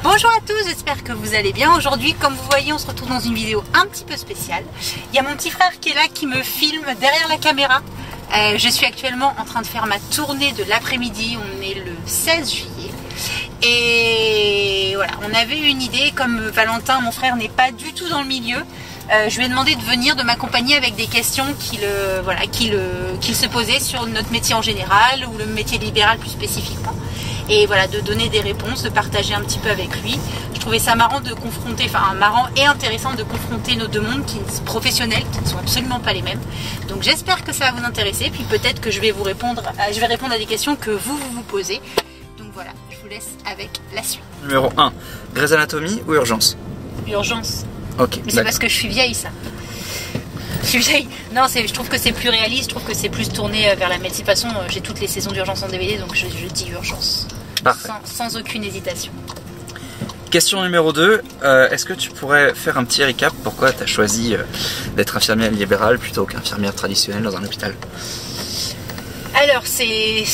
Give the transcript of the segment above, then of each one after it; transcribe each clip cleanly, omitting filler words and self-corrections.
Bonjour à tous, j'espère que vous allez bien. Aujourd'hui, comme vous voyez, on se retrouve dans une vidéo un petit peu spéciale. Il y a mon petit frère qui est là, qui me filme derrière la caméra. Je suis actuellement en train de faire ma tournée de l'après-midi. On est le 16 juillet. Et voilà, on avait une idée, comme Valentin, mon frère, n'est pas du tout dans le milieu. Je lui ai demandé de venir, de m'accompagner avec des questions qu'il se posait sur notre métier en général ou le métier libéral plus spécifiquement. Et voilà, de donner des réponses, de partager un petit peu avec lui. Je trouvais ça marrant de confronter, marrant et intéressant de confronter nos deux mondes professionnels qui ne sont absolument pas les mêmes. Donc j'espère que ça va vous intéresser. Puis peut-être que je vais répondre à des questions que vous posez. Donc voilà, je vous laisse avec la suite. Numéro 1, Grey's Anatomy ou Urgence? Urgence. Ok. Mais c'est parce que je suis vieille, ça. Je suis vieille. Non, je trouve que c'est plus réaliste, je trouve que c'est plus tourné vers la médecine. De toute façon, j'ai toutes les saisons d'Urgence en DVD, donc je dis Urgence. Parfait. Sans aucune hésitation. Question numéro 2, est-ce que tu pourrais faire un petit récap pourquoi tu as choisi d'être infirmière libérale plutôt qu'infirmière traditionnelle dans un hôpital? Alors, c'est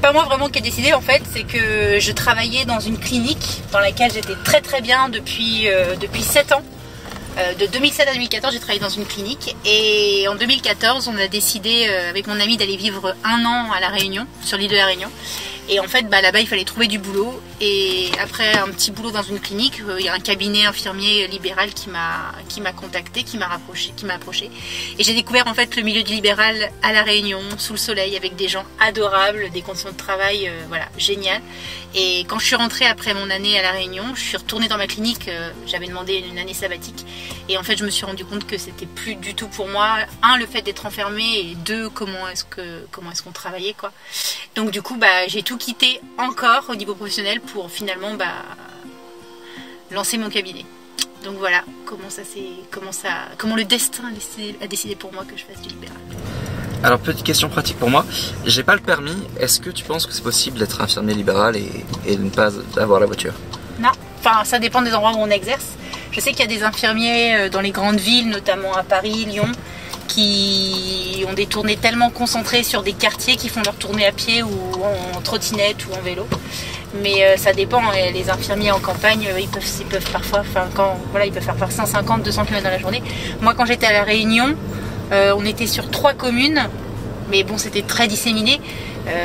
pas moi vraiment qui ai décidé en fait, c'est que je travaillais dans une clinique dans laquelle j'étais très très bien depuis 7 ans. De 2007 à 2014, j'ai travaillé dans une clinique et en 2014, on a décidé avec mon ami d'aller vivre 1 an à La Réunion, sur l'île de La Réunion. Et en fait, là-bas, il fallait trouver du boulot. Et après un petit boulot dans une clinique, il y a un cabinet infirmier libéral qui m'a contacté, qui m'a approché. Et j'ai découvert en fait le milieu du libéral à La Réunion, sous le soleil, avec des gens adorables, des conditions de travail, voilà, géniales. Et quand je suis rentrée après mon année à La Réunion, je suis retournée dans ma clinique. J'avais demandé une année sabbatique. Et en fait, je me suis rendu compte que c'était plus du tout pour moi. 1, le fait d'être enfermée, et 2, comment est-ce qu'on travaillait, quoi. Donc du coup, j'ai tout quitté encore au niveau professionnel pour finalement lancer mon cabinet. Donc voilà comment le destin a décidé pour moi que je fasse du libéral. Alors petite question pratique pour moi, j'ai pas le permis, est-ce que tu penses que c'est possible d'être infirmier libéral et de ne pas avoir la voiture? Non, ça dépend des endroits où on exerce. Je sais qu'il y a des infirmiers dans les grandes villes, notamment à Paris, Lyon, qui ont des tournées tellement concentrées sur des quartiers qui font leur tournée à pied ou en trottinette ou en vélo. Mais ça dépend, les infirmiers en campagne, ils peuvent parfois, ils peuvent faire 150-200 km dans la journée. Moi, quand j'étais à La Réunion, on était sur 3 communes, mais bon, c'était très disséminé.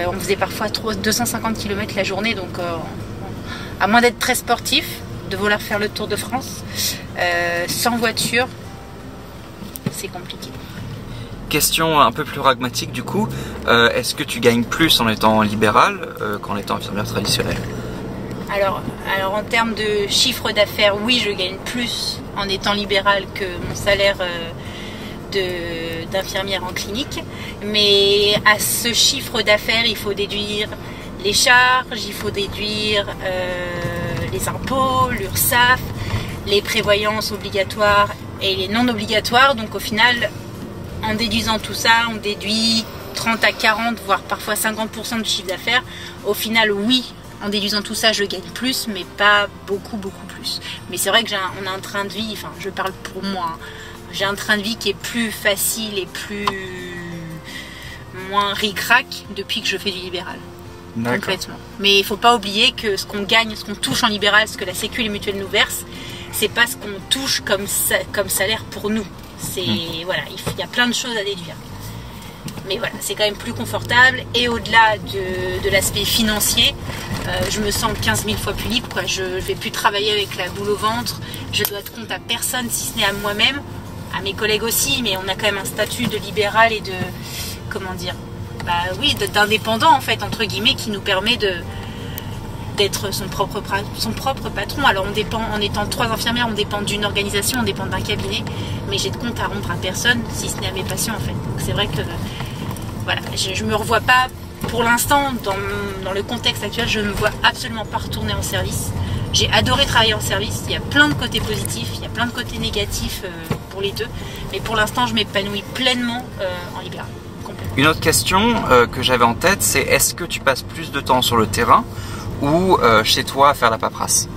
On faisait parfois 250 km la journée, donc à moins d'être très sportif, de vouloir faire le Tour de France, sans voiture, c'est compliqué. Question un peu plus pragmatique du coup, est-ce que tu gagnes plus en étant libéral qu'en étant infirmière traditionnelle? Alors en termes de chiffre d'affaires, oui, je gagne plus en étant libéral que mon salaire d'infirmière en clinique. Mais à ce chiffre d'affaires, il faut déduire les charges, il faut déduire les impôts, l'URSSAF, les prévoyances obligatoires et les non obligatoires. Donc au final, en déduisant tout ça, on déduit 30 à 40, voire parfois 50% du chiffre d'affaires. Au final, oui, en déduisant tout ça, je gagne plus, mais pas beaucoup plus. Mais c'est vrai que on a un train de vie, je parle pour moi, hein. J'ai un train de vie qui est plus facile et moins ric-rac depuis que je fais du libéral. Complètement. Mais il ne faut pas oublier que ce qu'on gagne, ce qu'on touche en libéral, ce que la Sécu et les mutuelles nous versent, c'est pas ce qu'on touche comme salaire pour nous. Voilà, il y a plein de choses à déduire. Mais voilà, c'est quand même plus confortable. Et au-delà de l'aspect financier, je me sens 15 000 fois plus libre, quoi. Je ne vais plus travailler avec la boule au ventre. Je dois être compte à personne, si ce n'est à moi-même, à mes collègues aussi. Mais on a quand même un statut de libéral et d'indépendant en fait, entre guillemets, qui nous permet d'être son propre patron. Alors on dépend, en étant 3 infirmières, on dépend d'une organisation, on dépend d'un cabinet, mais j'ai de compte à rendre à personne, si ce n'est à mes patients en fait. Donc c'est vrai que voilà, je me revois pas pour l'instant dans le contexte actuel, je ne me vois absolument pas retourner en service. J'ai adoré travailler en service, il y a plein de côtés positifs, il y a plein de côtés négatifs pour les deux, mais pour l'instant je m'épanouis pleinement en libéral. Une autre question que j'avais en tête, c'est est-ce que tu passes plus de temps sur le terrain ou chez toi à faire la paperasse?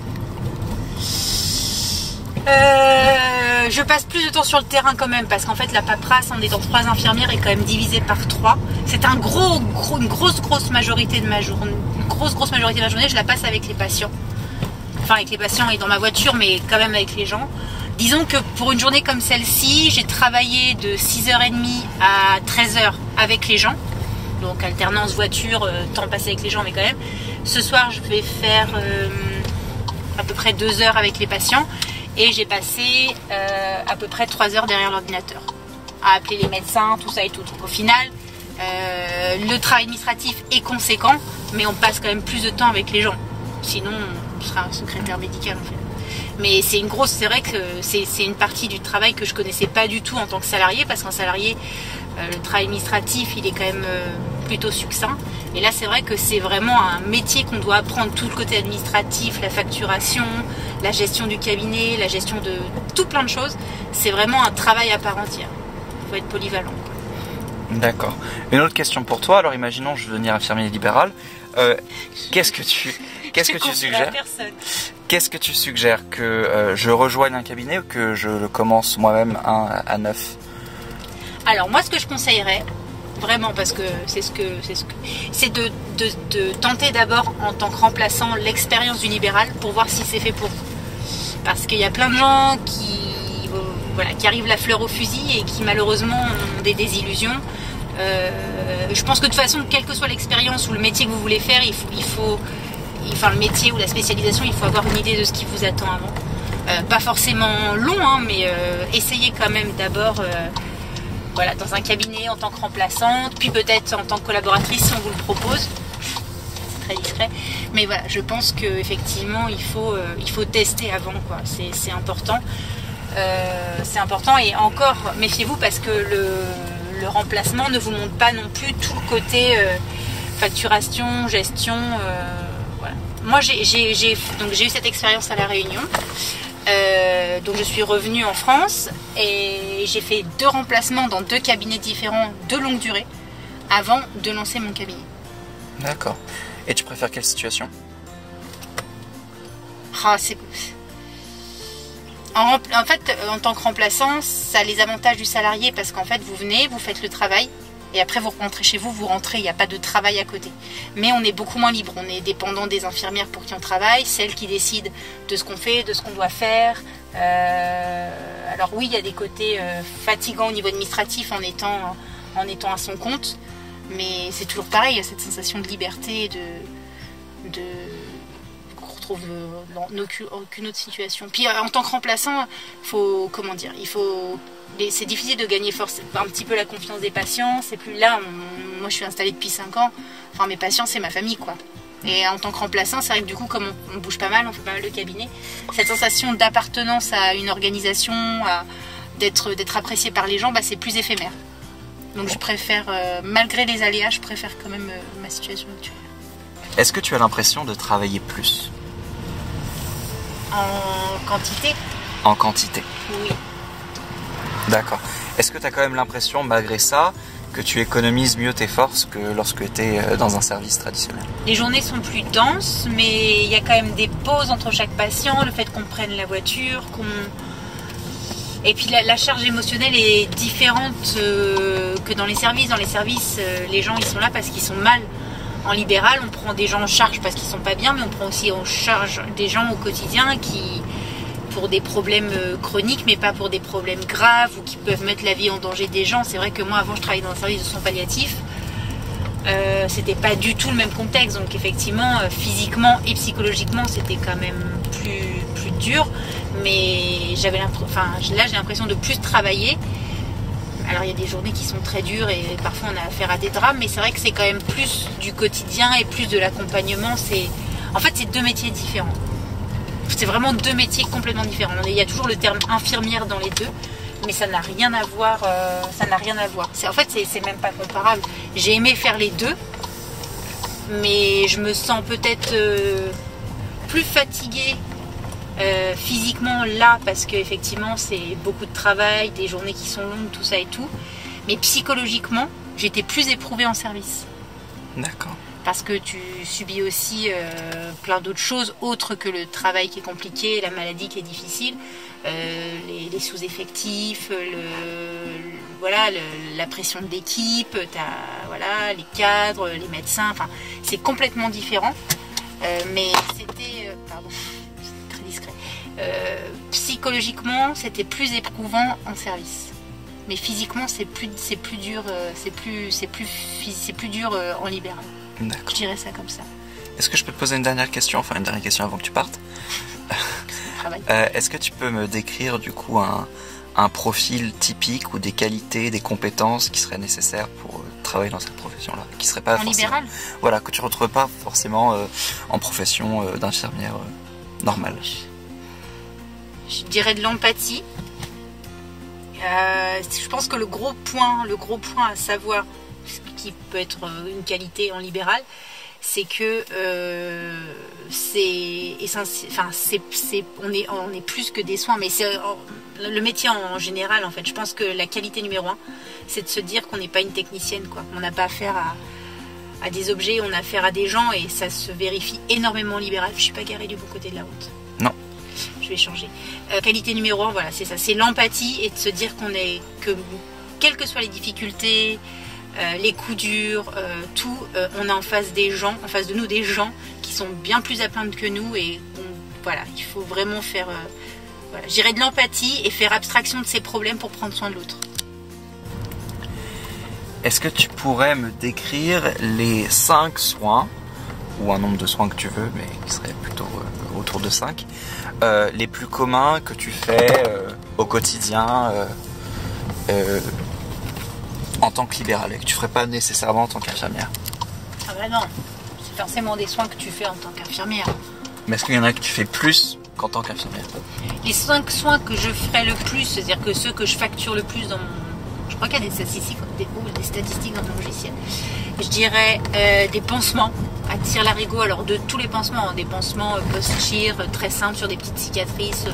Je passe plus de temps sur le terrain quand même, parce qu'en fait la paperasse en étant 3 infirmières est quand même divisée par 3. C'est une grosse majorité de ma journée. Une grosse majorité de ma journée, je la passe avec les patients. Enfin avec les patients et dans ma voiture, mais quand même avec les gens. Disons que pour une journée comme celle-ci, j'ai travaillé de 6h30 à 13h avec les gens. Donc alternance voiture, temps passé avec les gens, mais quand même. Ce soir, je vais faire à peu près 2 heures avec les patients. Et j'ai passé à peu près 3 heures derrière l'ordinateur à appeler les médecins, tout ça et tout. Donc au final, le travail administratif est conséquent, mais on passe quand même plus de temps avec les gens. Sinon, on sera un secrétaire médical en fait. Mais c'est vrai que c'est une partie du travail que je connaissais pas du tout en tant que salarié, parce qu'en salarié, le travail administratif, il est quand même plutôt succinct. Et là, c'est vrai que c'est vraiment un métier qu'on doit apprendre, tout le côté administratif, la facturation, la gestion du cabinet, la gestion de tout plein de choses. C'est vraiment un travail à part entière. Il faut être polyvalent. D'accord. Une autre question pour toi. Alors, imaginons, je veux devenir infirmier libéral. Qu'est-ce que tu suggères? Qu'est-ce que tu suggères? Que je rejoigne un cabinet ou que je le commence moi-même à 9? Alors, moi, ce que je conseillerais, vraiment, parce que c'est de tenter d'abord en tant que remplaçant l'expérience du libéral pour voir si c'est fait pour vous. Parce qu'il y a plein de gens qui arrivent la fleur au fusil et qui malheureusement ont des désillusions. Je pense que de toute façon, quelle que soit l'expérience ou le métier que vous voulez faire, le métier ou la spécialisation, il faut avoir une idée de ce qui vous attend avant. Pas forcément long, mais essayez quand même d'abord dans un cabinet en tant que remplaçante, puis peut-être en tant que collaboratrice si on vous le propose. C'est très discret. Mais voilà, je pense qu'effectivement, il faut tester avant, quoi. C'est important. C'est important, et encore, méfiez-vous parce que le remplacement ne vous montre pas non plus tout le côté facturation, gestion. Voilà. Moi, j'ai eu cette expérience à La Réunion. Donc je suis revenue en France et j'ai fait 2 remplacements dans 2 cabinets différents de longue durée avant de lancer mon cabinet. D'accord. Et tu préfères quelle situation? En fait, en tant que remplaçant, ça a les avantages du salarié parce qu'en fait, vous venez, vous faites le travail et après vous rentrez chez vous, vous rentrez, il n'y a pas de travail à côté. Mais on est beaucoup moins libre, on est dépendant des infirmières pour qui on travaille, celles qui décident de ce qu'on fait, de ce qu'on doit faire. Alors oui, il y a des côtés fatigants au niveau administratif en étant à son compte, mais c'est toujours pareil, il y a cette sensation de liberté, qu'on retrouve dans aucune autre situation. Puis en tant que remplaçant, c'est difficile de gagner un petit peu la confiance des patients. C'est plus là, moi je suis installée depuis 5 ans, enfin mes patients c'est ma famille quoi. Et en tant que remplaçant, c'est vrai que du coup comme on bouge pas mal, on fait pas mal de cabinets, cette sensation d'appartenance à une organisation, d'être apprécié par les gens, c'est plus éphémère. Donc je préfère, malgré les aléas, je préfère quand même ma situation actuelle. Est-ce que tu as l'impression de travailler plus? En quantité? En quantité. Oui. D'accord. Est-ce que tu as quand même l'impression, malgré ça, que tu économises mieux tes forces que lorsque tu es dans un service traditionnel? Les journées sont plus denses, mais il y a quand même des pauses entre chaque patient, le fait qu'on prenne la voiture, Et puis la charge émotionnelle est différente que dans les services. Dans les services, les gens ils sont là parce qu'ils sont mal. En libéral, on prend des gens en charge parce qu'ils sont pas bien, mais on prend aussi en charge des gens au quotidien pour des problèmes chroniques, mais pas pour des problèmes graves ou qui peuvent mettre la vie en danger des gens. C'est vrai que moi, avant, je travaillais dans un service de soins palliatifs. C'était pas du tout le même contexte. Donc effectivement, physiquement et psychologiquement, c'était quand même plus dur. Mais là, j'ai l'impression de plus travailler. Alors il y a des journées qui sont très dures et parfois on a affaire à des drames, mais c'est vrai que c'est quand même plus du quotidien et plus de l'accompagnement. En fait, c'est 2 métiers différents. C'est vraiment 2 métiers complètement différents. Il y a toujours le terme infirmière dans les 2, mais ça n'a rien à voir. En fait, c'est même pas comparable. J'ai aimé faire les 2, mais je me sens peut-être plus fatiguée physiquement là, parce qu'effectivement c'est beaucoup de travail, des journées qui sont longues, tout ça et tout. Mais psychologiquement, j'étais plus éprouvée en service. D'accord. parce que tu subis aussi plein d'autres choses autres que le travail qui est compliqué, la maladie qui est difficile, les sous-effectifs, voilà, la pression de l'équipe, voilà, les cadres, les médecins, enfin c'est complètement différent. Mais c'était, pardon, c'est très discret. Psychologiquement, c'était plus éprouvant en service. Mais physiquement, c'est plus dur, c'est plus dur en libéral. Je dirais ça comme ça. Est-ce que je peux te poser une dernière question, enfin une dernière question avant que tu partes? Est-ce que tu peux me décrire du coup un profil typique ou des qualités, des compétences qui seraient nécessaires pour travailler dans cette profession-là, qui serait pas en libéral? Voilà, que tu ne retrouves pas forcément en profession d'infirmière normale. Je dirais de l'empathie. Je pense que le gros point à savoir, ce qui peut être une qualité en libéral, c'est que on est plus que des soins, mais c'est le métier en général en fait. Je pense que la qualité numéro 1, c'est de se dire qu'on n'est pas une technicienne, quoi. On n'a pas affaire à des objets, on a affaire à des gens, et ça se vérifie énormément en libéral. Je suis pas garée du bon côté de la route. Non. Je vais changer. Qualité numéro 1, voilà, c'est ça, c'est l'empathie, et de se dire que quelles que soient les difficultés, les coups durs, tout, on a en face de nous des gens qui sont bien plus à plaindre que nous, et voilà, il faut vraiment faire, voilà, je dirais de l'empathie et faire abstraction de ses problèmes pour prendre soin de l'autre. Est-ce que tu pourrais me décrire les 5 soins, ou un nombre de soins que tu veux, mais qui serait plutôt autour de 5, les plus communs que tu fais au quotidien en tant que libéral, et que tu ne ferais pas nécessairement en tant qu'infirmière? Ah bah non, c'est forcément des soins que tu fais en tant qu'infirmière. Mais est-ce qu'il y en a que tu fais plus qu'en tant qu'infirmière? Les 5 soins que je ferais le plus, c'est-à-dire que ceux que je facture le plus dans mon... Je crois qu'il y a des statistiques dans mon logiciel. Je dirais des pansements à tire-larigot, alors de tous les pansements, hein, des pansements post-chir très simples sur des petites cicatrices,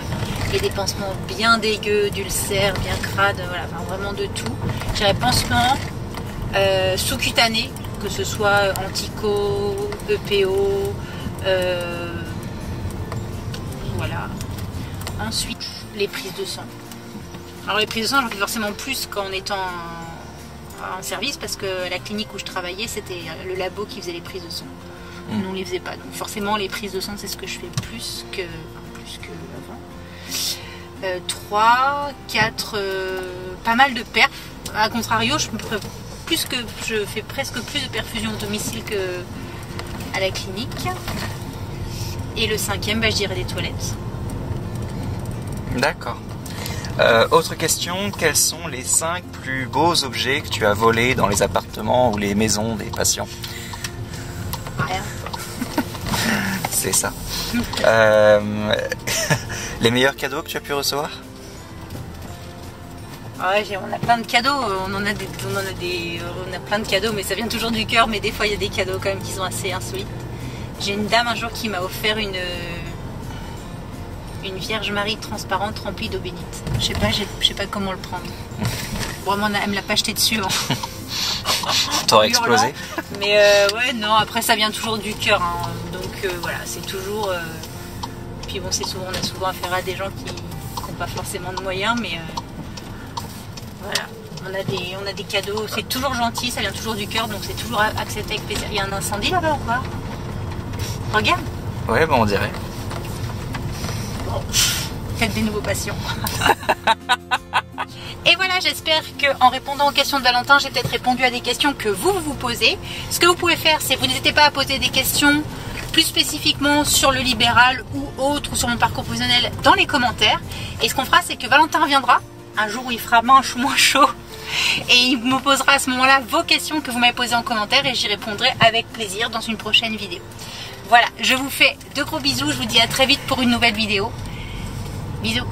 et des pansements bien dégueux, d'ulcères, bien crades, voilà, enfin, vraiment de tout. Je dirais pansements sous-cutanés, que ce soit antico, EPO, voilà. Ensuite, les prises de sang. Alors les prises de sang, j'en fais forcément plus qu'en étant en service, parce que la clinique où je travaillais, c'était le labo qui faisait les prises de sang. Nous, on les faisait pas. Donc forcément, les prises de sang, c'est ce que je fais plus que avant. 3, 4, pas mal de perfs. A contrario, je fais presque plus de perfusion au domicile que à la clinique. Et le 5e, je dirais des toilettes. D'accord. Autre question, quels sont les 5 plus beaux objets que tu as volés dans les appartements ou les maisons des patients? Rien. C'est ça. Les meilleurs cadeaux que tu as pu recevoir? Ouais, on a plein de cadeaux, on a plein de cadeaux, mais ça vient toujours du cœur, mais des fois il y a des cadeaux quand même qui sont assez insolites. J'ai une dame un jour qui m'a offert une Vierge Marie transparente remplie d'eau bénite. Je sais pas comment le prendre. Vraiment, elle me l'a pas jeté dessus. Hein. T'aurais explosé. Mais ouais, non, après ça vient toujours du cœur. Hein. Donc voilà, c'est toujours... Puis bon, on a souvent affaire à des gens qui n'ont pas forcément de moyens, mais voilà. On a des cadeaux, c'est toujours gentil, ça vient toujours du cœur, donc c'est toujours accepté avec plaisir. Il y a un incendie là-bas ou quoi? Regarde. Ouais, bon, on dirait. Bon, faites des nouveaux patients. Et voilà, j'espère qu'en répondant aux questions de Valentin, j'ai peut-être répondu à des questions que vous posez. Ce que vous pouvez faire, c'est vous n'hésitez pas à poser des questions plus spécifiquement sur le libéral ou autre, ou sur mon parcours professionnel dans les commentaires. Et ce qu'on fera, c'est que Valentin reviendra un jour où il fera moins chaud, et il me posera à ce moment-là vos questions que vous m'avez posées en commentaire, et j'y répondrai avec plaisir dans une prochaine vidéo. Voilà, je vous fais de gros bisous, je vous dis à très vite pour une nouvelle vidéo. Bisous.